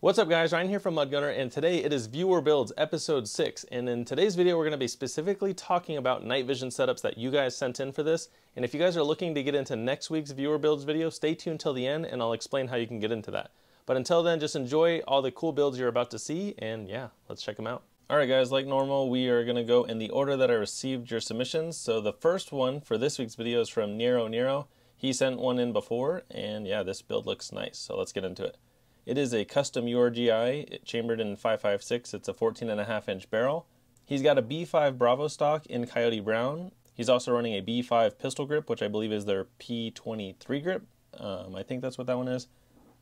What's up guys, Ryan here from MudGunner, and today it is Viewer Builds episode 6, and in today's video we're going to be specifically talking about night vision setups that you guys sent in for this. And if you guys are looking to get into next week's Viewer Builds video, stay tuned till the end and I'll explain how you can get into that. But until then, just enjoy all the cool builds you're about to see, and yeah, let's check them out. Alright guys, like normal, we are going to go in the order that I received your submissions. So the first one for this week's video is from Nero Nero. He sent one in before, and yeah, this build looks nice, so let's get into it. It is a custom URGI, chambered in 5.56. It's a 14.5-inch barrel. He's got a B5 Bravo stock in Coyote Brown. He's also running a B5 pistol grip, which I believe is their P23 grip. I think that's what that one is.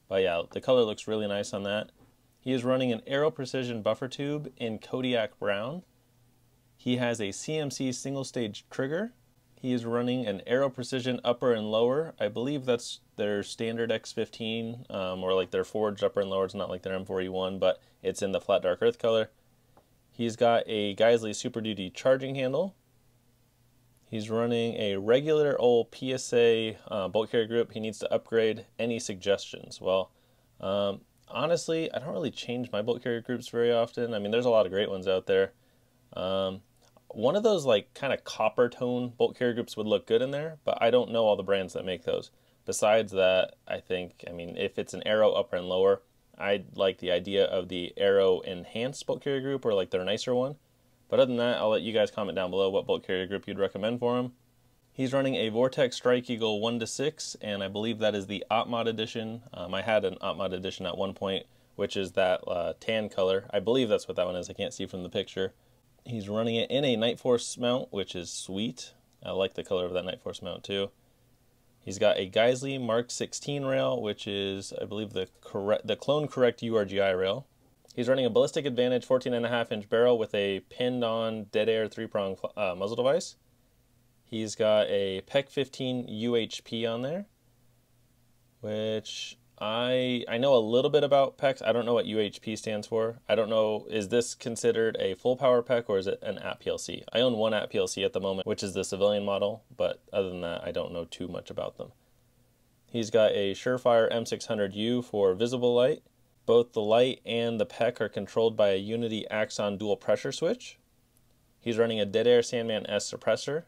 But yeah, the color looks really nice on that. He is running an Aero Precision buffer tube in Kodiak Brown. He has a CMC single stage trigger. He is running an Aero Precision upper and lower. I believe that's their standard X15, or like their forged upper and lower. It's not like their M4E1, but it's in the flat dark earth color. He's got a Geisley Super Duty charging handle. He's running a regular old PSA bolt carrier grip. He needs to upgrade. Any suggestions? Well, honestly, I don't really change my bolt carrier groups very often. I mean, there's a lot of great ones out there. One of those like kind of copper tone bolt carrier groups would look good in there, but I don't know all the brands that make those. Besides that, I mean, if it's an Aero upper and lower, I like the idea of the Aero enhanced bolt carrier group, or like their nicer one. But other than that, I'll let you guys comment down below what bolt carrier group you'd recommend for him. He's running a Vortex Strike Eagle 1-6, and I believe that is the OpMod edition. I had an OpMod edition at one point, which is that tan color. I believe that's what that one is. I can't see from the picture. He's running it in a Nightforce mount, which is sweet. I like the color of that Nightforce mount too. He's got a Geisley Mark 16 rail, which is, I believe, the Clone Correct URGI rail. He's running a Ballistic Advantage 14.5-inch barrel with a pinned-on dead air 3-prong muzzle device. He's got a PEC 15 UHP on there, which I know a little bit about PECs. I don't know what UHP stands for. I don't know, is this considered a full power PEC or is it an AT-PLC? I own one AT-PLC at the moment, which is the civilian model, but other than that, I don't know too much about them. He's got a Surefire M600U for visible light. Both the light and the PEC are controlled by a Unity Axon dual pressure switch. He's running a Dead Air Sandman S suppressor.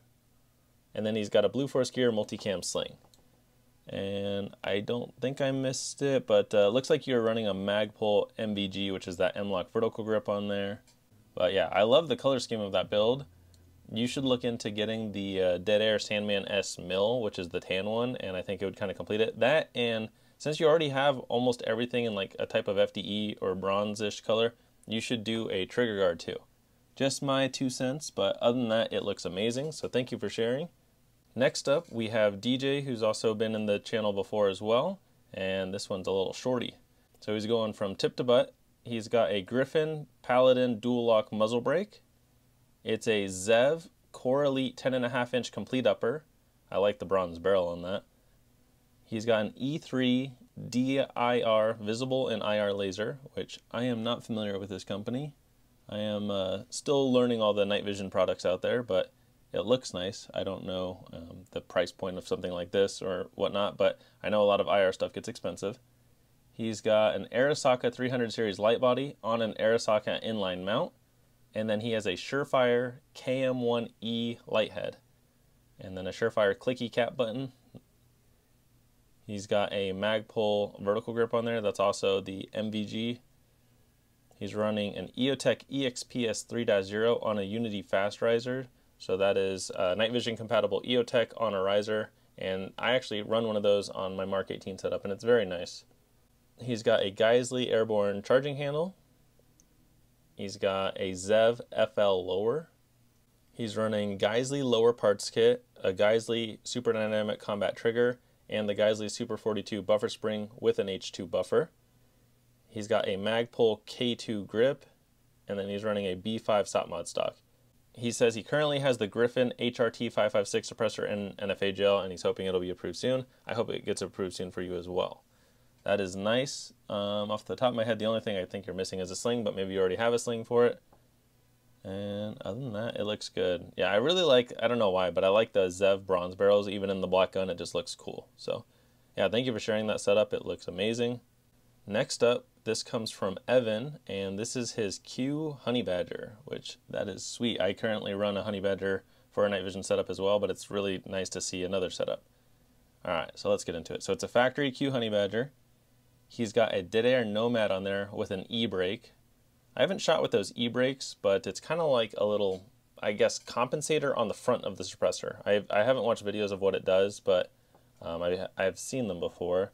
And then he's got a Blue Force Gear multicam sling. And I don't think I missed it, but looks like you're running a Magpul MVG, which is that M-Lock vertical grip on there. But yeah, I love the color scheme of that build. You should look into getting the Dead Air Sandman S mill, which is the tan one, and I think it would kind of complete it. That, and since you already have almost everything in like a type of FDE or bronze-ish color, you should do a trigger guard too. Just my 2 cents, but other than that, it looks amazing, so thank you for sharing. Next up, we have DJ, who's also been in the channel before as well, and this one's a little shorty. So he's going from tip to butt. He's got a Griffin Paladin dual lock muzzle brake. It's a Zev Core Elite 10.5-inch complete upper. I like the bronze barrel on that. He's got an E3 DIR visible and IR laser, which I am not familiar with this company. I am still learning all the night vision products out there, but it looks nice. I don't know the price point of something like this or whatnot, but I know a lot of IR stuff gets expensive. He's got an Arisaka 300 series light body on an Arisaka inline mount, and then he has a Surefire KM1E light head, and then a Surefire clicky cap button. He's got a Magpul vertical grip on there. That's also the MVG. He's running an EOTech EXPS 3.0 on a Unity fast riser. So that is night vision compatible EOTech on a riser, and I actually run one of those on my Mark 18 setup, and it's very nice. He's got a Geisley airborne charging handle. He's got a Zev FL lower. He's running Geisley lower parts kit, a Geisley super dynamic combat trigger, and the Geisley Super 42 buffer spring with an H2 buffer. He's got a Magpul K2 grip, and then he's running a B5 SOPMod stock. He says he currently has the Griffin HRT 556 suppressor in NFA gel, and he's hoping it'll be approved soon. I hope it gets approved soon for you as well. That is nice. Off the top of my head, the only thing I think you're missing is a sling, but maybe you already have a sling for it. And other than that, it looks good. Yeah, I really like, I don't know why, but I like the Zev bronze barrels. Even in the black gun, it just looks cool. So yeah, thank you for sharing that setup. It looks amazing. Next up, This comes from Evan, and this is his Q Honey Badger, which that is sweet. I currently run a Honey Badger for a night vision setup as well, but it's really nice to see another setup. All right, so let's get into it. So it's a factory Q Honey Badger. He's got a Dead Air Nomad on there with an e-brake. I haven't shot with those e-brakes, but it's kind of like a little, I guess, compensator on the front of the suppressor. I haven't watched videos of what it does, but I've seen them before.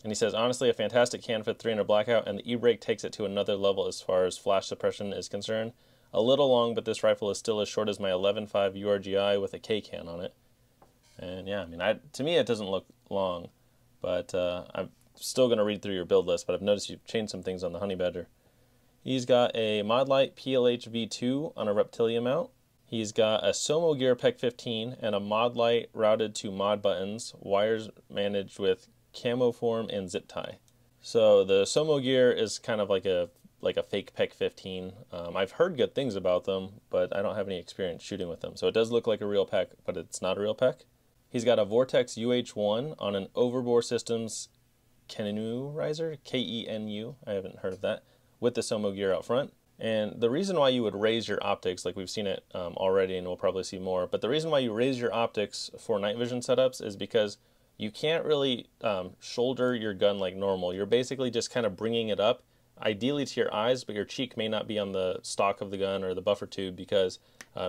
And he says, honestly, a fantastic can for 300 blackout, and the e-brake takes it to another level as far as flash suppression is concerned. A little long, but this rifle is still as short as my 11.5 URGI with a K can on it. And yeah, I mean, to me it doesn't look long, but I'm still going to read through your build list, but I've noticed you've changed some things on the Honey Badger. He's got a Modlite PLH V2 on a Reptilia mount. He's got a Somo Gear PEC 15 and a Modlite routed to mod buttons, wires managed with camo form and zip tie. So the Somo Gear is kind of like a fake PEC 15. I've heard good things about them, but I don't have any experience shooting with them. So it does look like a real PEC, but it's not a real PEC. He's got a Vortex UH1 on an Overbore Systems Kenu riser, K-E-N-U, I haven't heard of that, with the Somo Gear out front. And the reason why you would raise your optics, like we've seen it already and we'll probably see more, but the reason why you raise your optics for night vision setups is because you can't really shoulder your gun like normal. You're basically just kind of bringing it up, ideally to your eyes, but your cheek may not be on the stock of the gun or the buffer tube because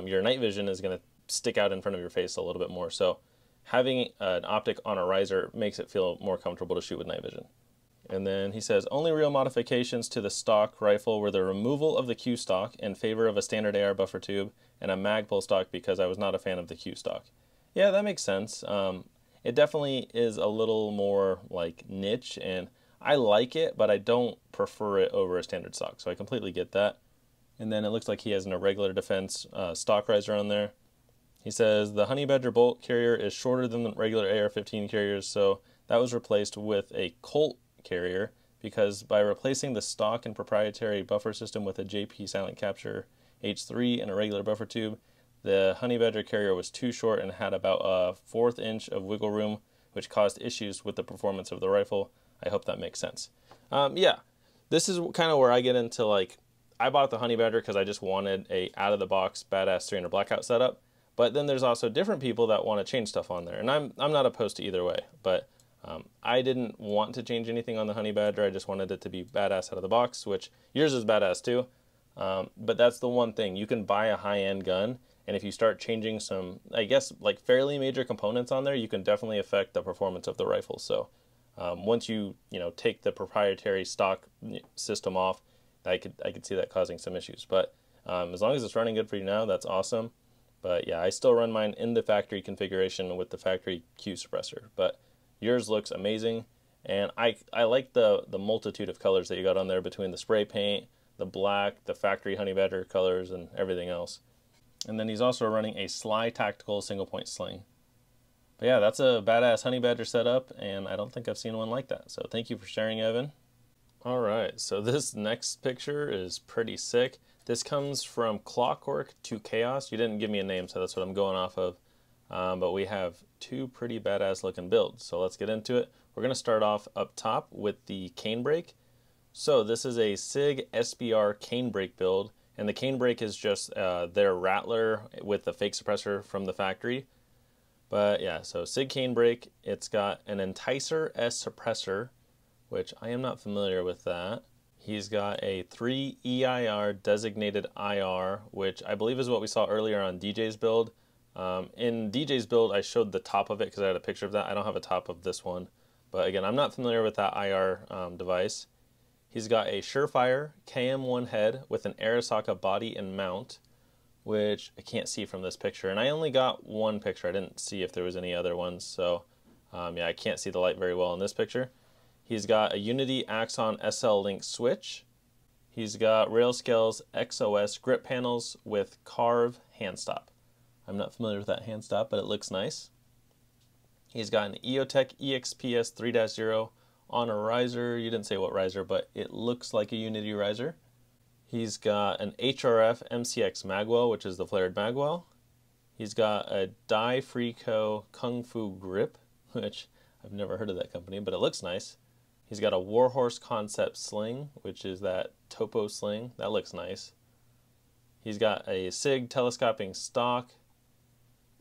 your night vision is going to stick out in front of your face a little bit more. So having an optic on a riser makes it feel more comfortable to shoot with night vision. And then he says, only real modifications to the stock rifle were the removal of the Q stock in favor of a standard AR buffer tube and a Magpul stock because I was not a fan of the Q stock. Yeah, that makes sense. It definitely is a little more like niche, and I like it, but I don't prefer it over a standard stock, so I completely get that. And then it looks like he has an irregular defense stock riser on there. He says the Honey Badger bolt carrier is shorter than the regular AR-15 carriers, so that was replaced with a Colt carrier because by replacing the stock and proprietary buffer system with a JP Silent Capture H3 and a regular buffer tube, the Honey Badger carrier was too short and had about a 1/4 inch of wiggle room, which caused issues with the performance of the rifle. I hope that makes sense. Yeah, this is kind of where I get into, like, I bought the Honey Badger because I just wanted a out-of-the-box badass 300 blackout setup. But then there's also different people that want to change stuff on there, and I'm not opposed to either way. But I didn't want to change anything on the Honey Badger. I just wanted it to be badass out of the box, which yours is badass too. But that's the one thing. You can buy a high-end gun, and if you start changing some, I guess, like fairly major components on there, you can definitely affect the performance of the rifle. So once you take the proprietary stock system off, I could see that causing some issues. But as long as it's running good for you now, that's awesome. But yeah, I still run mine in the factory configuration with the factory Q suppressor. But yours looks amazing, and I like the multitude of colors that you got on there between the spray paint, the black, the factory Honey Badger colors, and everything else. And then he's also running a Sly Tactical single point sling. But yeah, that's a badass Honey Badger setup, and I don't think I've seen one like that. So thank you for sharing, Evan. All right, so this next picture is pretty sick. This comes from Clockwork to Chaos. You didn't give me a name, so that's what I'm going off of. But we have two pretty badass looking builds. So let's get into it. We're going to start off up top with the cane brake. So this is a SIG SBR cane brake build. And the cane brake is just their rattler with the fake suppressor from the factory. But yeah, so SIG cane brake. It's got an Enticer S suppressor, which I am not familiar with that. He's got a 3 EIR designated IR, which I believe is what we saw earlier on DJ's build. In DJ's build, I showed the top of it because I had a picture of that. I don't have a top of this one. But again, I'm not familiar with that IR device. He's got a Surefire KM1 head with an Arisaka body and mount, which I can't see from this picture. And I only got one picture. I didn't see if there was any other ones. So yeah, I can't see the light very well in this picture. He's got a Unity Axon SL Link switch. He's got Railscale's XOS grip panels with Carve hand stop. I'm not familiar with that hand stop, but it looks nice. He's got an EOTech EXPS 3.0 on a riser. You didn't say what riser, but it looks like a Unity riser. He's got an HRF MCX magwell, which is the flared magwell. He's got a Dai Frico Kung Fu grip, which I've never heard of that company, but it looks nice. He's got a Warhorse concept sling, which is that topo sling. That looks nice. He's got a SIG telescoping stock,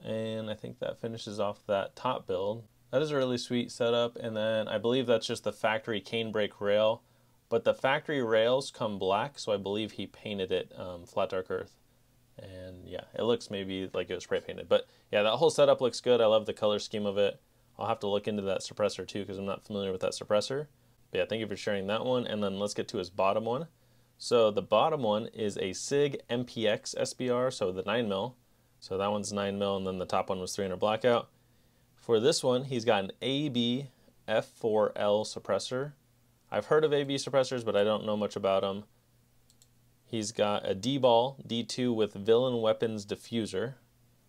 and I think that finishes off that top build. That is a really sweet setup, and then I believe that's just the factory cane brake rail, but the factory rails come black, so I believe he painted it flat dark earth. And yeah, it looks maybe like it was spray painted, but yeah, that whole setup looks good. I love the color scheme of it. I'll have to look into that suppressor too, because I'm not familiar with that suppressor. But yeah, thank you for sharing that one. And then let's get to his bottom one. So the bottom one is a SIG MPX SBR, so the 9mm. So that one's 9mm, and then the top one was 300 blackout. For this one, he's got an AB F4L suppressor. I've heard of AB suppressors, but I don't know much about them. He's got a D-ball D2 with villain weapons diffuser.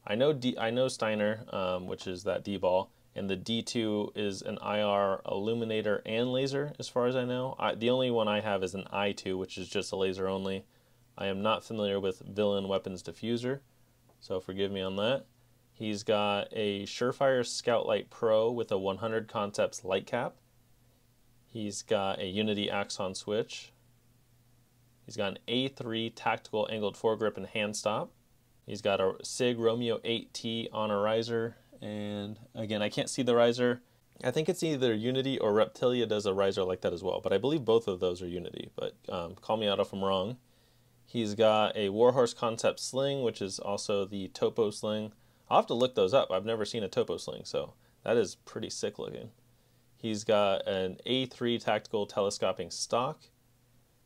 I know Steiner, which is that D-ball, and the D2 is an IR illuminator and laser, as far as I know. The only one I have is an I2, which is just a laser only. I am not familiar with villain weapons diffuser, so forgive me on that. He's got a Surefire Scout Light Pro with a 100 Concepts light cap. He's got a Unity Axon switch. He's got an A3 tactical angled foregrip and hand stop. He's got a SIG Romeo 8T on a riser. And again, I can't see the riser. I think it's either Unity or Reptilia does a riser like that as well. But I believe both of those are Unity. But call me out if I'm wrong. He's got a Warhorse Concept sling, which is also the topo sling. I'll have to look those up. I've never seen a topo sling, so that is pretty sick looking. He's got an A3 tactical telescoping stock.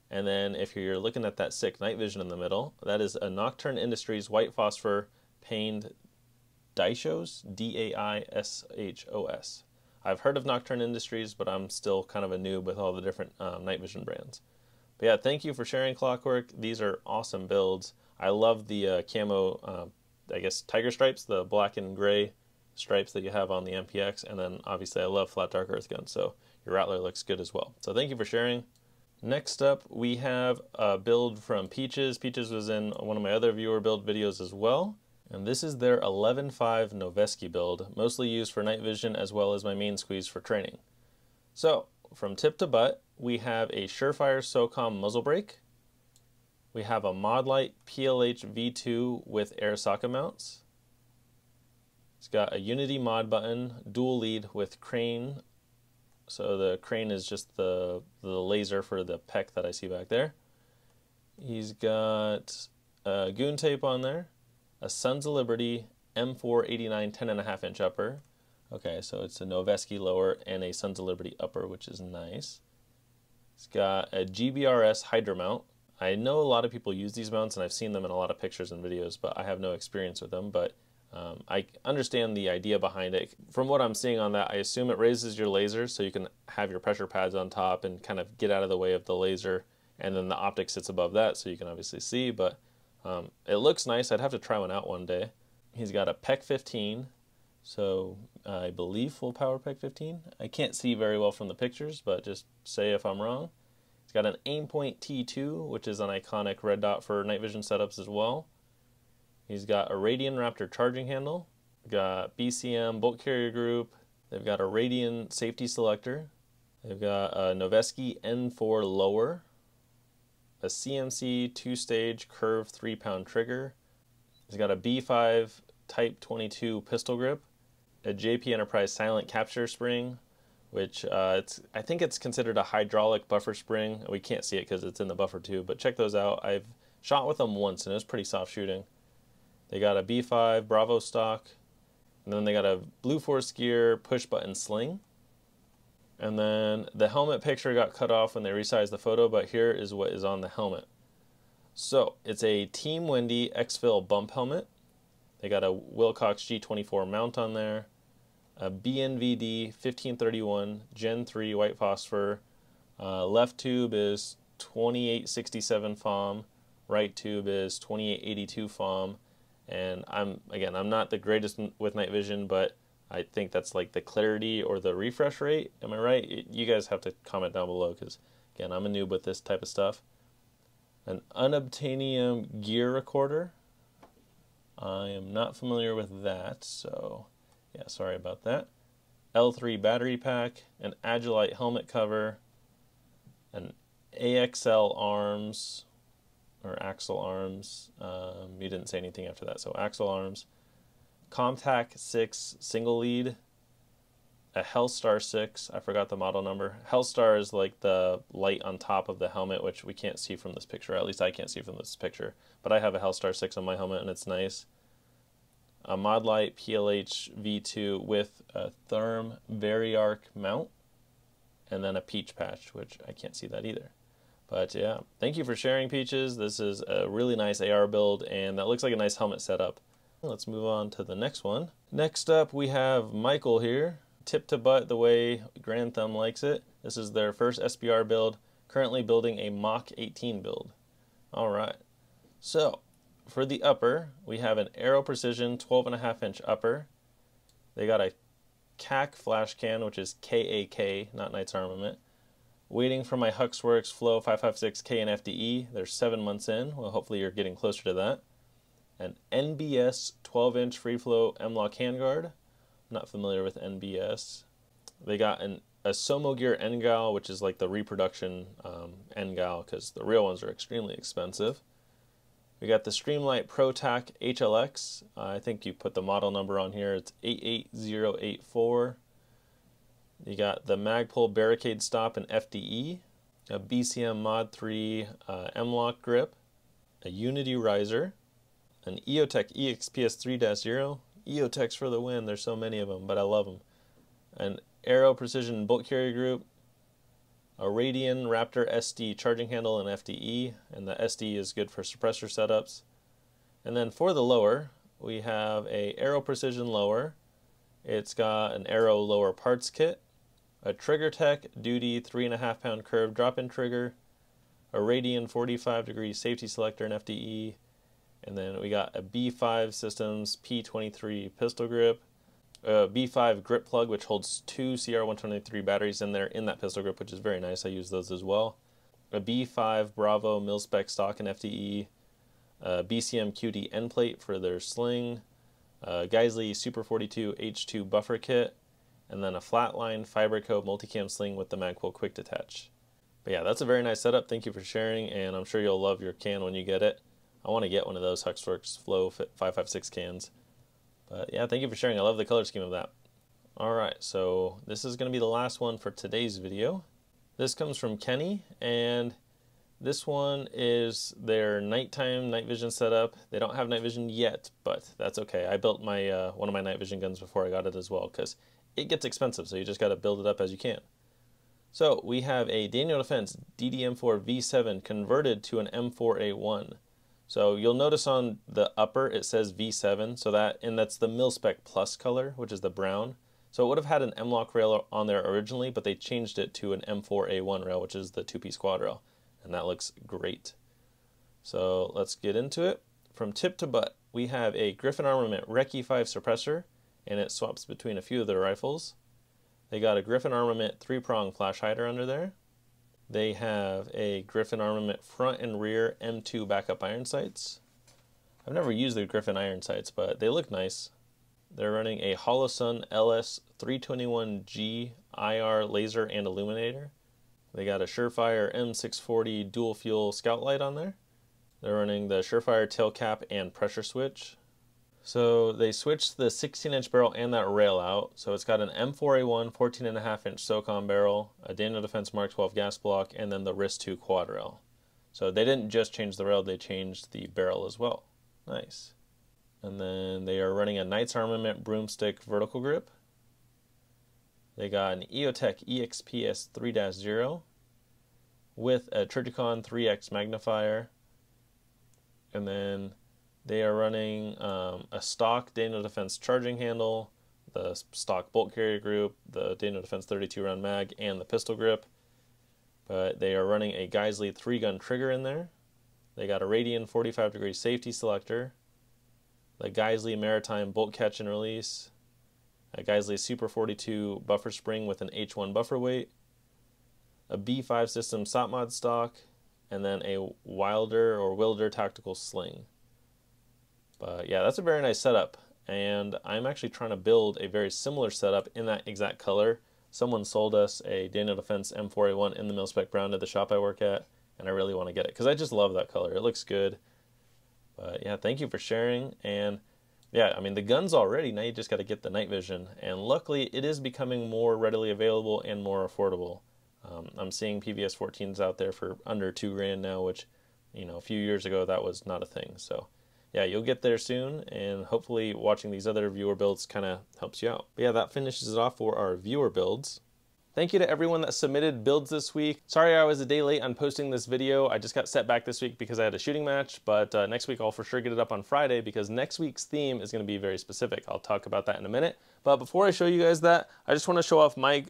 And then if you're looking at that sick night vision in the middle, that is a Nocturne Industries white phosphor paned Daishos, D-A-I-S-H-O-S. I've heard of Nocturne Industries, but I'm still kind of a noob with all the different night vision brands. But yeah, thank you for sharing, Clockwork. These are awesome builds. I love the camo, I guess, tiger stripes, the black and gray stripes that you have on the MPX. And then obviously I love flat dark earth guns, so your Rattler looks good as well. So thank you for sharing. Next up, we have a build from Peaches. Peaches was in one of my other viewer build videos as well. And this is their 11.5 Noveski build, mostly used for night vision as well as my main squeeze for training. So, from tip to butt, we have a Surefire SOCOM muzzle brake. We have a Modlite PLH V2 with air socket mounts. It's got a Unity mod button, dual lead with crane. So the crane is just the laser for the PEC that I see back there. He's got goon tape on there, a Sons of Liberty M489 10.5 inch upper. Okay, so it's a Noveski lower and a Sons of Liberty upper, which is nice. It's got a GBRS Hydra mount. I know a lot of people use these mounts, and I've seen them in a lot of pictures and videos, but I have no experience with them. But I understand the idea behind it. From what I'm seeing on that, I assume it raises your laser so you can have your pressure pads on top and kind of get out of the way of the laser, and then the optic sits above that so you can obviously see, but it looks nice. I'd have to try one out one day. He's got a PEC 15, so I believe full power PEC 15. I can't see very well from the pictures, but just say if I'm wrong. He's got an Aimpoint T2, which is an iconic red dot for night vision setups as well. He's got a Radian Raptor charging handle, got BCM bolt carrier group, they've got a Radian safety selector, they've got a Noveski N4 lower, a CMC 2-stage curved 3-pound trigger, he's got a B5 Type 22 pistol grip, a JP Enterprise silent capture spring, which I think it's considered a hydraulic buffer spring. We can't see it because it's in the buffer tube, but check those out. I've shot with them once and it was pretty soft shooting. They got a B5 Bravo stock, and then they got a Blue Force Gear push button sling. And then the helmet picture got cut off when they resized the photo, but here is what is on the helmet. So it's a Team Wendy Exfil bump helmet. They got a Wilcox G24 mount on there, a BNVD 1531 Gen 3 white phosphor. Left tube is 2867 FOM, right tube is 2882 FOM. And I'm not the greatest with night vision, but I think that's like the clarity or the refresh rate. Am I right? You guys have to comment down below because, again, I'm a noob with this type of stuff. An unobtainium gear recorder. I am not familiar with that, so yeah, sorry about that. L3 battery pack, an Agilite helmet cover, an AXL arms, or axle arms. You didn't say anything after that, so axle arms. Comtac 6 single lead, a Hellstar 6, I forgot the model number. Hellstar is like the light on top of the helmet, which we can't see from this picture, at least I can't see from this picture, but I have a Hellstar 6 on my helmet and it's nice. A Modlite PLH V2 with a Therm Variarc mount, and then a Peach patch, which I can't see that either. But yeah, thank you for sharing, Peaches. This is a really nice AR build, and that looks like a nice helmet setup. Let's move on to the next one. Next up, we have Michael here. Tip to butt the way Grand Thumb likes it. This is their first SBR build, currently building a Mach 18 build. All right, so for the upper, we have an Aero Precision 12.5-inch upper. They got a CAC flash can, which is KAK, not Knights Armament. Waiting for my Huxworks Flow 556K and FDE. They're 7 months in. Well, hopefully you're getting closer to that. An NBS 12-inch free flow M-Lock handguard. I'm not familiar with NBS. They got a Somogear NGAL, which is like the reproduction NGAL, because the real ones are extremely expensive. We got the Streamlight ProTac HLX. I think you put the model number on here. It's 88084. You got the Magpul Barricade Stop and FDE, a BCM Mod 3 M-Lock grip, a Unity riser, an EOTech EXPS 3-0. EOTechs for the win. There's so many of them, but I love them. An Aero Precision bolt carrier group, a Radian Raptor SD charging handle and FDE, and the SD is good for suppressor setups. And then for the lower, we have a Aero Precision lower. It's got an Aero lower parts kit, a TriggerTech Duty 3.5-pound curved drop-in trigger, a Radian 45-degree safety selector and FDE, and then we got a B5 Systems P23 pistol grip, a B5 grip plug which holds 2 CR123 batteries in there in that pistol grip, which is very nice. I use those as well. A B5 Bravo mil-spec stock and FDE, a BCM QD end plate for their sling, a Geisley Super 42 H2 buffer kit, and then a Flatline Fiberco multicam sling with the Magpul quick detach. But yeah, that's a very nice setup. Thank you for sharing, and I'm sure you'll love your can when you get it. I want to get one of those Huxworks Flow 556 cans. But yeah, thank you for sharing. I love the color scheme of that. Alright, so this is going to be the last one for today's video. This comes from Kenny, and this one is their nighttime night vision setup. They don't have night vision yet, but that's okay. I built my one of my night vision guns before I got it as well, because it gets expensive, so you just got to build it up as you can. So we have a Daniel Defense DDM4 V7 converted to an M4A1. So you'll notice on the upper it says V7, so that's the mil-spec plus color, which is the brown. So it would have had an M-Lock rail on there originally, but they changed it to an M4A1 rail, which is the 2-piece quad rail, and that looks great. So let's get into it. From tip to butt, we have a Griffin Armament Recce 5 suppressor, and it swaps between a few of their rifles. They got a Griffin Armament 3-prong flash hider under there. They have a Griffin Armament front and rear M2 backup iron sights. I've never used the Griffin iron sights, but they look nice. They're running a Holosun LS321G IR laser and illuminator. They got a Surefire M640 dual fuel scout light on there. They're running the Surefire tail cap and pressure switch. So they switched the 16-inch barrel and that rail out. So it's got an M4A1 14.5-inch SOCOM barrel, a Daniel Defense Mark 12 gas block, and then the RIS-2 quad rail. So they didn't just change the rail, they changed the barrel as well. Nice. And then they are running a Knights Armament broomstick vertical grip. They got an EOTech EXPS 3-0 with a Trijicon 3X magnifier. And then they are running a stock Daniel Defense charging handle, the stock bolt carrier group, the Daniel Defense 32-round mag, and the pistol grip. But they are running a Geisley 3-gun trigger in there. They got a Radian 45-degree safety selector, the Geisley Maritime bolt catch and release, a Geisley Super 42 buffer spring with an H1 buffer weight, a B5 system SOTMOD stock, and then a Wilder tactical sling. But yeah, that's a very nice setup, and I'm actually trying to build a very similar setup in that exact color. someone sold us a Daniel Defense M4A1 in the mil-spec brown at the shop I work at, and I really want to get it because I just love that color. It looks good. But yeah, thank you for sharing. And yeah, I mean, the gun's all ready. Now you just got to get the night vision. And luckily, it is becoming more readily available and more affordable. I'm seeing PVS 14s out there for under $2,000 now, which, you know, a few years ago, that was not a thing. So yeah, you'll get there soon, and hopefully watching these other viewer builds kind of helps you out. But yeah, that finishes it off for our viewer builds. Thank you to everyone that submitted builds this week. Sorry I was a day late on posting this video. I just got set back this week because I had a shooting match, but next week I'll for sure get it up on Friday because next week's theme is going to be very specific. I'll talk about that in a minute. But before I show you guys that, I just want to show off my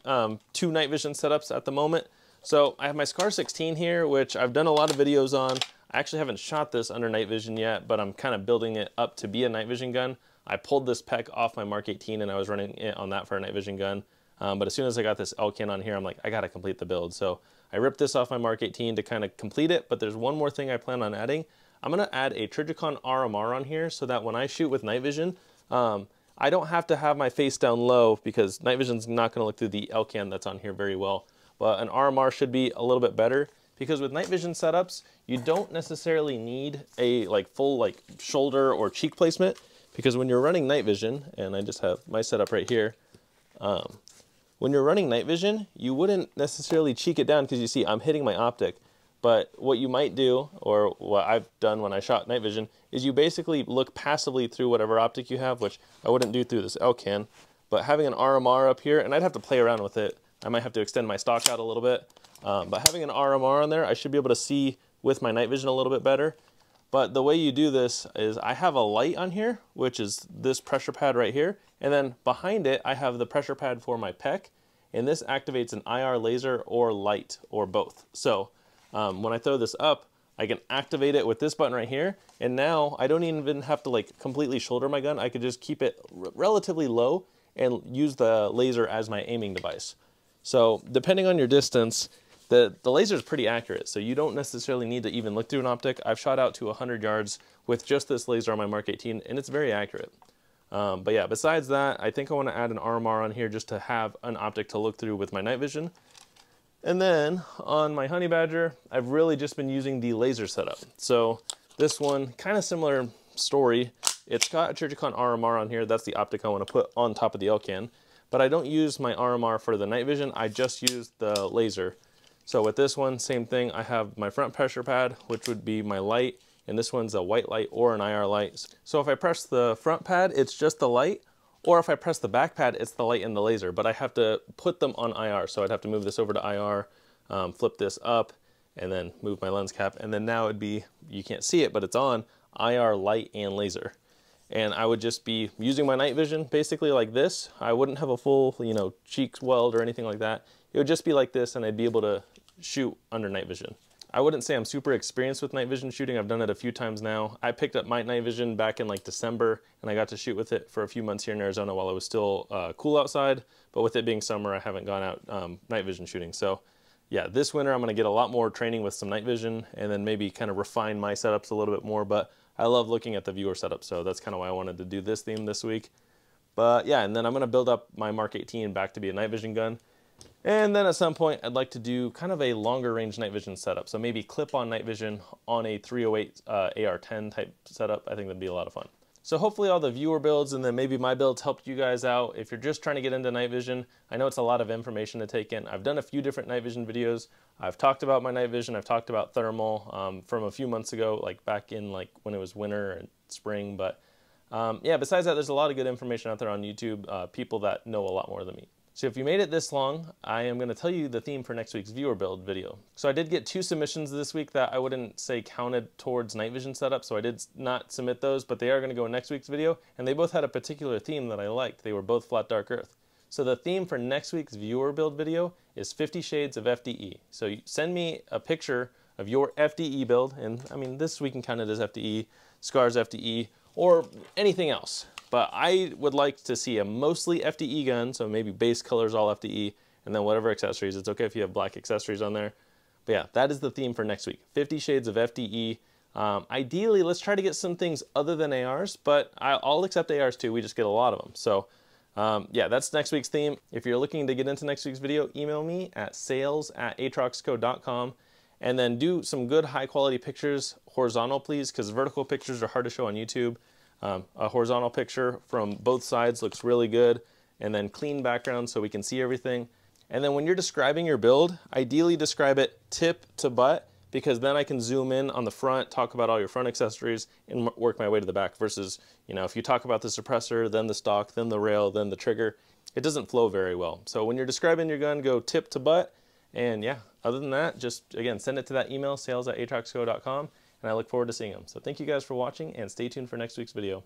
2 night vision setups at the moment. So I have my Scar 16 here, which I've done a lot of videos on. I actually haven't shot this under night vision yet, but I'm kind of building it up to be a night vision gun. I pulled this pec off my Mark 18 and I was running it on that for a night vision gun. But as soon as I got this Elkin on here, I'm like, I gotta complete the build. So I ripped this off my Mark 18 to kind of complete it, but there's one more thing I plan on adding. I'm gonna add a Trijicon RMR on here so that when I shoot with night vision, I don't have to have my face down low because night vision's not gonna look through the Elkin that's on here very well. But an RMR should be a little bit better because with night vision setups, you don't necessarily need a full shoulder or cheek placement because when you're running night vision, and I just have my setup right here, when you're running night vision, you wouldn't necessarily cheek it down because you see I'm hitting my optic. But what you might do, or what I've done when I shot night vision, is you basically look passively through whatever optic you have, which I wouldn't do through this Elkin. But having an RMR up here, and I'd have to play around with it. I might have to extend my stock out a little bit. But having an RMR on there, I should be able to see with my night vision a little bit better. But the way you do this is I have a light on here, which is this pressure pad right here. And then behind it, I have the pressure pad for my pec. And this activates an IR laser or light or both. So when I throw this up, I can activate it with this button right here. And now I don't even have to completely shoulder my gun. I could just keep it relatively low and use the laser as my aiming device. So depending on your distance, the laser is pretty accurate, so you don't necessarily need to even look through an optic. I've shot out to 100 yards with just this laser on my Mark 18, and it's very accurate. But yeah, besides that, I think I want to add an RMR on here just to have an optic to look through with my night vision. And then on my Honey Badger, I've really just been using the laser setup. So this one, kind of similar story. It's got a Trijicon RMR on here. That's the optic I want to put on top of the Elkin. But I don't use my RMR for the night vision. I just use the laser. So with this one, same thing. I have my front pressure pad, which would be my light, and this one's a white light or an IR light. So if I press the front pad, it's just the light, or if I press the back pad, it's the light and the laser, but I have to put them on IR. So I'd have to move this over to IR, flip this up, and then move my lens cap. And then now it'd be, you can't see it, but it's on IR, light, and laser. And I would just be using my night vision basically like this. I wouldn't have a full, cheek weld or anything like that. It would just be like this, and I'd be able to shoot under night vision. I wouldn't say I'm super experienced with night vision shooting. I've done it a few times now. I picked up my night vision back in December, and I got to shoot with it for a few months here in Arizona while it was still cool outside. But with it being summer, I haven't gone out night vision shooting. So yeah, this winter I'm gonna get a lot more training with some night vision and then maybe kind of refine my setups a little bit more. But I love looking at the viewer setup, so that's kind of why I wanted to do this theme this week. But yeah, and then I'm gonna build up my Mark 18 back to be a night vision gun. And then at some point, I'd like to do kind of a longer range night vision setup. So maybe clip-on night vision on a 308 AR-10 type setup. I think that'd be a lot of fun. So hopefully all the viewer builds and then maybe my builds helped you guys out. If you're just trying to get into night vision, I know it's a lot of information to take in. I've done a few different night vision videos. I've talked about my night vision. I've talked about thermal from a few months ago, back in when it was winter and spring. But yeah, besides that, there's a lot of good information out there on YouTube, people that know a lot more than me. So if you made it this long, I am going to tell you the theme for next week's viewer build video. So I did get 2 submissions this week that I wouldn't say counted towards night vision setup, so I did not submit those, but they are going to go in next week's video, and they both had a particular theme that I liked. They were both flat dark earth. So the theme for next week's viewer build video is 50 Shades of FDE. So you send me a picture of your FDE build, and I mean this we can count it as FDE, Scar's FDE, or anything else. But I would like to see a mostly FDE gun, so maybe base colors all FDE, and then whatever accessories. It's okay if you have black accessories on there. But yeah, that is the theme for next week, 50 Shades of FDE. Ideally, let's try to get some things other than ARs, but I'll accept ARs too. We just get a lot of them. So Yeah, that's next week's theme. If you're looking to get into next week's video, email me at sales@atroxco.com, and then do some good high quality pictures, horizontal please, because vertical pictures are hard to show on YouTube. A horizontal picture from both sides looks really good, and then clean background so we can see everything. And then when you're describing your build, ideally describe it tip to butt, because then I can zoom in on the front, talk about all your front accessories, and work my way to the back, versus, you know, if you talk about the suppressor, then the stock, then the rail, then the trigger, it doesn't flow very well. So when you're describing your gun, go tip to butt, and yeah, other than that, just, again, send it to that email, sales@atroxco.com, and I look forward to seeing them. So thank you guys for watching, and stay tuned for next week's video.